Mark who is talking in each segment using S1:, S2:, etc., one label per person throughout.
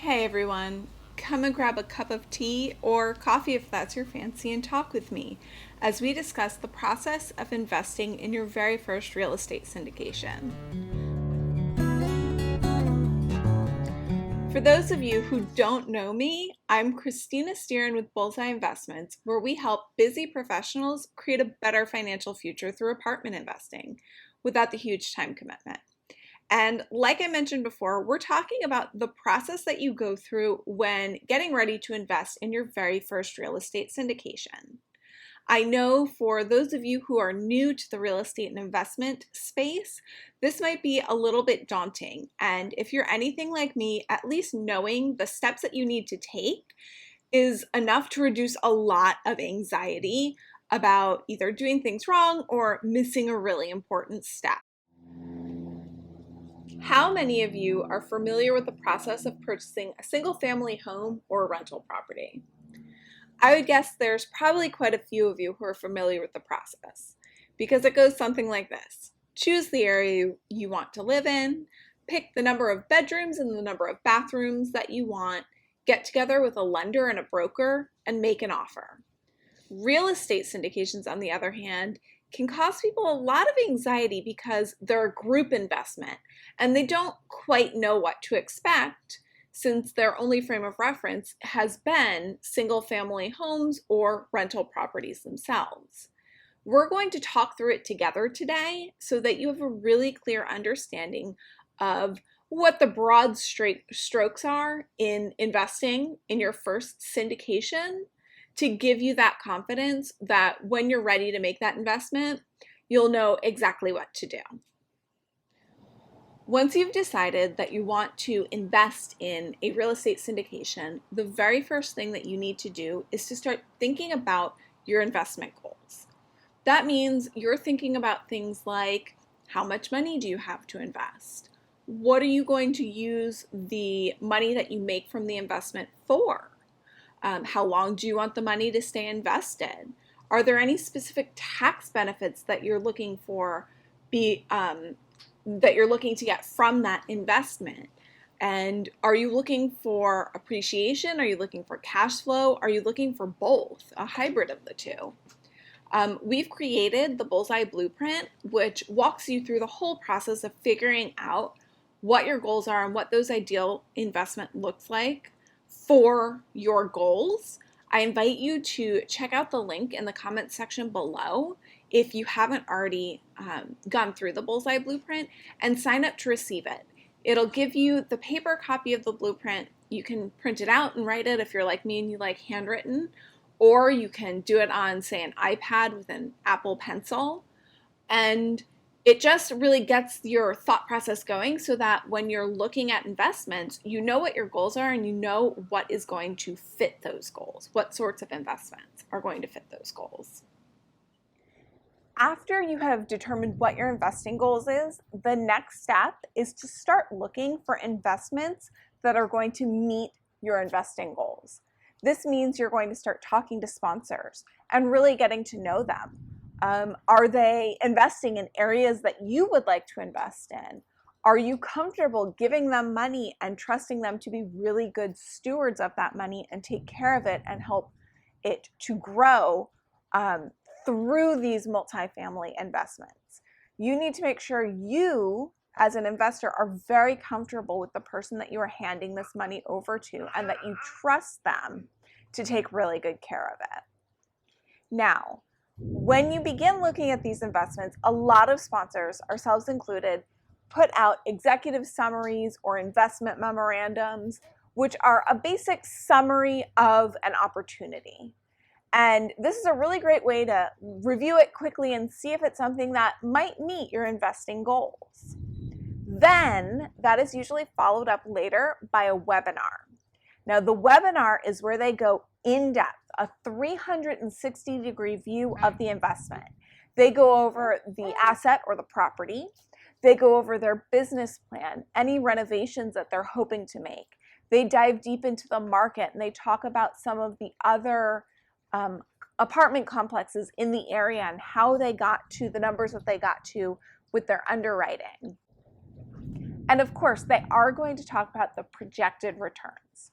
S1: Hey everyone, come and grab a cup of tea or coffee if that's your fancy and talk with me as we discuss the process of investing in your very first real estate syndication. For those of you who don't know me, I'm Christina Steeren with Bullseye Investments, where we help busy professionals create a better financial future through apartment investing without the huge time commitment. And like I mentioned before, we're talking about the process that you go through when getting ready to invest in your very first real estate syndication. I know for those of you who are new to the real estate and investment space, this might be a little bit daunting. And if you're anything like me, at least knowing the steps that you need to take is enough to reduce a lot of anxiety about either doing things wrong or missing a really important step. How many of you are familiar with the process of purchasing a single family home or a rental property? I would guess there's probably quite a few of you who are familiar with the process because it goes something like this. Choose the area you want to live in, pick the number of bedrooms and the number of bathrooms that you want, get together with a lender and a broker, and make an offer. Real estate syndications, on the other hand, can cause people a lot of anxiety because they're a group investment and they don't quite know what to expect since their only frame of reference has been single family homes or rental properties themselves. We're going to talk through it together today so that you have a really clear understanding of what the broad strokes are in investing in your first syndication to give you that confidence that when you're ready to make that investment, you'll know exactly what to do. Once you've decided that you want to invest in a real estate syndication, the very first thing that you need to do is to start thinking about your investment goals. That means you're thinking about things like how much money do you have to invest? What are you going to use the money that you make from the investment for? How long do you want the money to stay invested? Are there any specific tax benefits that you're looking for that you're looking to get from that investment? And are you looking for appreciation? Are you looking for cash flow? Are you looking for both, a hybrid of the two? We've created the Bullseye Blueprint, which walks you through the whole process of figuring out what your goals are and what those ideal investment looks like for your goals. I invite you to check out the link in the comments section below if you haven't already gone through the Bullseye Blueprint and sign up to receive it. It'll give you the paper copy of the blueprint. You can print it out and write it if you're like me and you like handwritten, or you can do it on, say, an iPad with an Apple Pencil. And it just really gets your thought process going so that when you're looking at investments, you know what your goals are and you know what is going to fit those goals, what sorts of investments are going to fit those goals. After you have determined what your investing goals is, the next step is to start looking for investments that are going to meet your investing goals. This means you're going to start talking to sponsors and really getting to know them. Are they investing in areas that you would like to invest in? Are you comfortable giving them money and trusting them to be really good stewards of that money and take care of it and help it to grow through these multifamily investments? You need to make sure you, as an investor, are very comfortable with the person that you are handing this money over to and that you trust them to take really good care of it. Now, when you begin looking at these investments, a lot of sponsors, ourselves included, put out executive summaries or investment memorandums, which are a basic summary of an opportunity. And this is a really great way to review it quickly and see if it's something that might meet your investing goals. Then that is usually followed up later by a webinar. Now, the webinar is where they go in depth, a 360-degree view of the investment. They go over the asset or the property. They go over their business plan, any renovations that they're hoping to make. They dive deep into the market and they talk about some of the other apartment complexes in the area and how they got to the numbers that they got to with their underwriting. And of course, they are going to talk about the projected returns.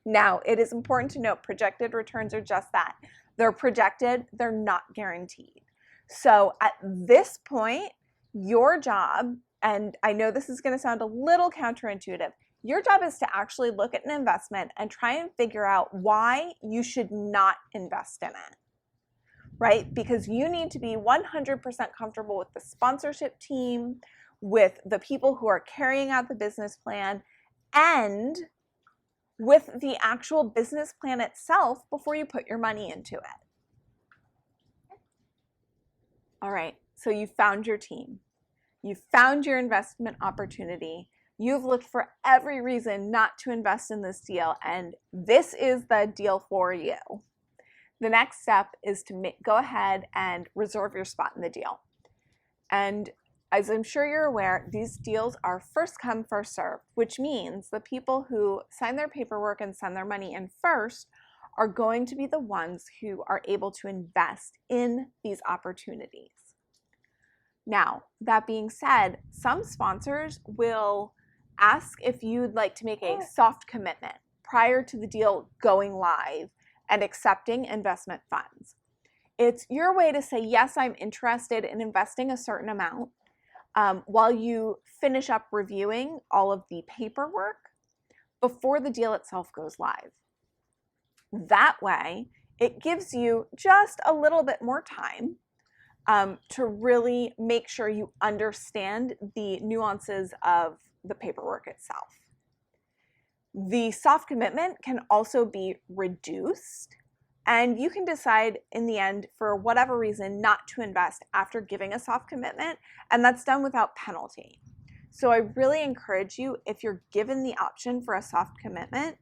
S1: Now, it is important to note projected returns are just that. They're projected, they're not guaranteed. So at this point, your job, and I know this is going to sound a little counterintuitive, your job is to actually look at an investment and try and figure out why you should not invest in it, right? Because you need to be 100% comfortable with the sponsorship team, with the people who are carrying out the business plan, and with the actual business plan itself before you put your money into it. All right, so you found your team. You found your investment opportunity. You've looked for every reason not to invest in this deal, and this is the deal for you. The next step is to go ahead and reserve your spot in the deal. And as I'm sure you're aware, these deals are first come, first served, which means the people who sign their paperwork and send their money in first are going to be the ones who are able to invest in these opportunities. Now, that being said, some sponsors will ask if you'd like to make a soft commitment prior to the deal going live and accepting investment funds. It's your way to say, yes, I'm interested in investing a certain amount, while you finish up reviewing all of the paperwork before the deal itself goes live. That way, it gives you just a little bit more time to really make sure you understand the nuances of the paperwork itself. The soft commitment can also be reduced, and you can decide in the end, for whatever reason, not to invest after giving a soft commitment, and that's done without penalty. So I really encourage you, if you're given the option for a soft commitment,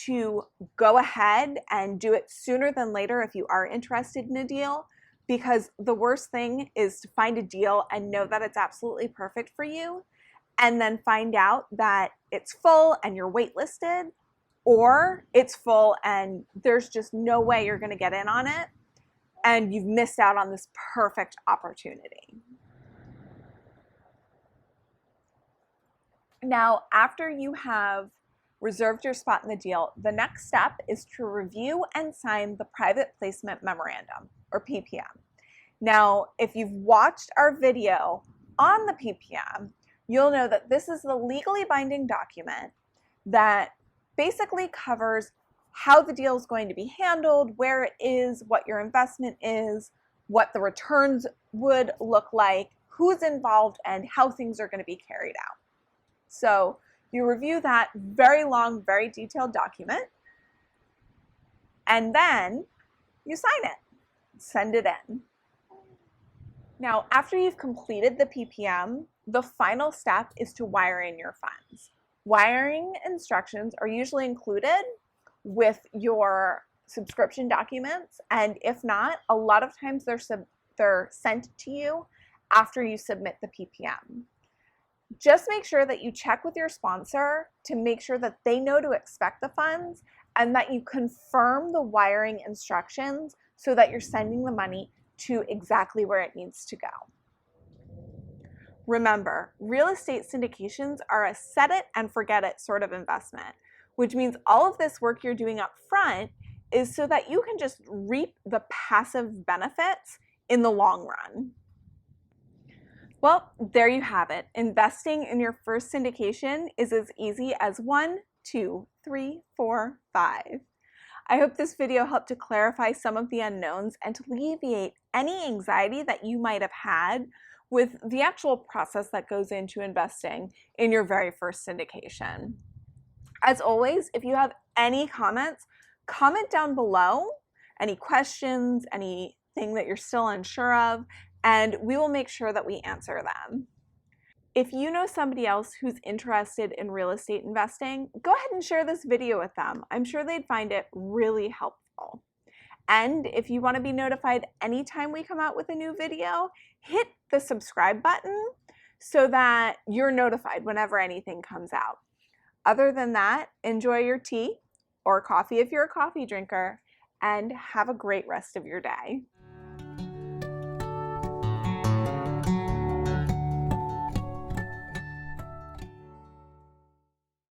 S1: to go ahead and do it sooner than later if you are interested in a deal, because the worst thing is to find a deal and know that it's absolutely perfect for you, and then find out that it's full and you're waitlisted, or it's full and there's just no way you're going to get in on it, and you've missed out on this perfect opportunity. Now, after you have reserved your spot in the deal, the next step is to review and sign the private placement memorandum, or PPM. Now, if you've watched our video on the PPM, you'll know that this is the legally binding document that basically covers how the deal is going to be handled, where it is, what your investment is, what the returns would look like, who's involved, and how things are going to be carried out. So you review that very long, very detailed document, and then you sign it, send it in. Now, after you've completed the PPM, the final step is to wire in your funds. Wiring instructions are usually included with your subscription documents, and if not, a lot of times they're sent to you after you submit the PPM. Just make sure that you check with your sponsor to make sure that they know to expect the funds, and that you confirm the wiring instructions so that you're sending the money to exactly where it needs to go. Remember, real estate syndications are a set it and forget it sort of investment, which means all of this work you're doing up front is so that you can just reap the passive benefits in the long run. Well, there you have it. Investing in your first syndication is as easy as 1, 2, 3, 4, 5. I hope this video helped to clarify some of the unknowns and to alleviate any anxiety that you might have had with the actual process that goes into investing in your very first syndication. As always, if you have any comments, comment down below, any questions, anything that you're still unsure of, and we will make sure that we answer them. If you know somebody else who's interested in real estate investing, go ahead and share this video with them. I'm sure they'd find it really helpful. And if you want to be notified anytime we come out with a new video, hit the subscribe button so that you're notified whenever anything comes out. Other than that, enjoy your tea or coffee if you're a coffee drinker, and have a great rest of your day.